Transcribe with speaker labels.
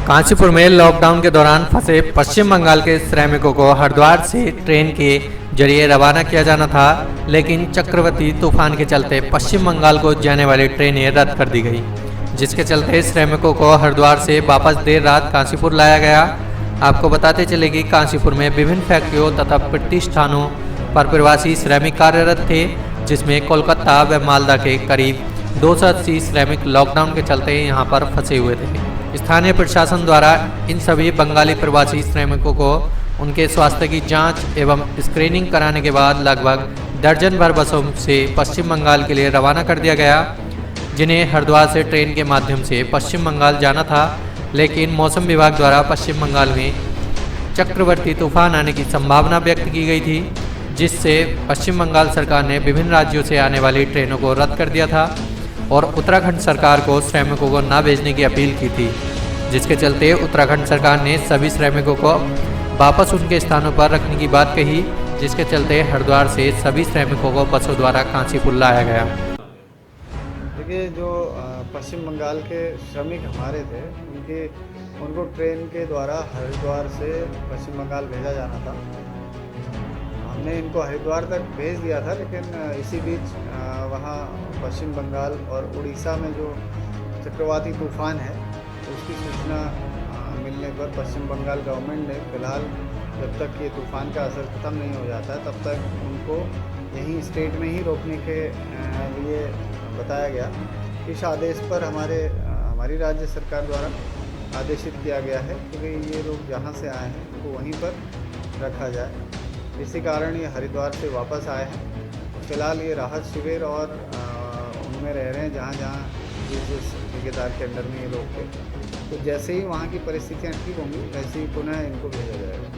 Speaker 1: कांचीपुर में लॉकडाउन के दौरान फंसे पश्चिम बंगाल के श्रमिकों को हरिद्वार से ट्रेन के जरिए रवाना किया जाना था, लेकिन चक्रवाती तूफान के चलते पश्चिम बंगाल को जाने वाली ट्रेनें रद्द कर दी गई, जिसके चलते श्रमिकों को हरिद्वार से वापस देर रात कांचीपुर लाया गया। आपको बताते चले कि कांचीपुर में विभिन्न फैक्ट्रियों तथा प्रतिष्ठानों पर प्रवासी श्रमिक कार्यरत थे, जिसमें कोलकाता व मालदा के करीब 280 श्रमिक लॉकडाउन के चलते यहां पर फंसे हुए थे। स्थानीय प्रशासन द्वारा इन सभी बंगाली प्रवासी श्रमिकों को उनके स्वास्थ्य की जांच एवं स्क्रीनिंग कराने के बाद लगभग दर्जन भर बसों से पश्चिम बंगाल के लिए रवाना कर दिया गया, जिन्हें हरिद्वार से ट्रेन के माध्यम से पश्चिम बंगाल जाना था। लेकिन मौसम विभाग द्वारा पश्चिम बंगाल में चक्रवाती तूफान आने की संभावना व्यक्त की गई थी, जिससे पश्चिम बंगाल सरकार ने विभिन्न राज्यों से आने वाली ट्रेनों को रद्द कर दिया था और उत्तराखंड सरकार को श्रमिकों को न भेजने की अपील की थी, जिसके चलते उत्तराखंड सरकार ने सभी श्रमिकों को वापस उनके स्थानों पर रखने की बात कही, जिसके चलते हरिद्वार से सभी श्रमिकों को बसों द्वारा कांचीपुर लाया गया।
Speaker 2: देखिए, जो पश्चिम बंगाल के श्रमिक हमारे थे उनको ट्रेन के द्वारा हरिद्वार से पश्चिम बंगाल भेजा जाना था। हमने इनको हरिद्वार तक भेज दिया था, लेकिन इसी बीच वहाँ पश्चिम बंगाल और उड़ीसा में जो चक्रवाती तूफान है उसकी सूचना मिलने पर पश्चिम बंगाल गवर्नमेंट ने फिलहाल जब तक ये तूफ़ान का असर ख़त्म नहीं हो जाता है तब तक उनको यहीं स्टेट में ही रोकने के लिए बताया गया। इस आदेश पर हमारी राज्य सरकार द्वारा आदेशित किया गया है कि ये लोग जहाँ से आए हैं उनको वहीं पर रखा जाए। इसी कारण ये हरिद्वार से वापस आए हैं। फ़िलहाल ये राहत शिविर और उनमें रह रहे हैं जहाँ जिस ठेकेदार के अंडर में ये लोग थे। तो जैसे ही वहाँ की परिस्थितियाँ ठीक होंगी वैसे ही पुनः इनको भेजा जाएगा।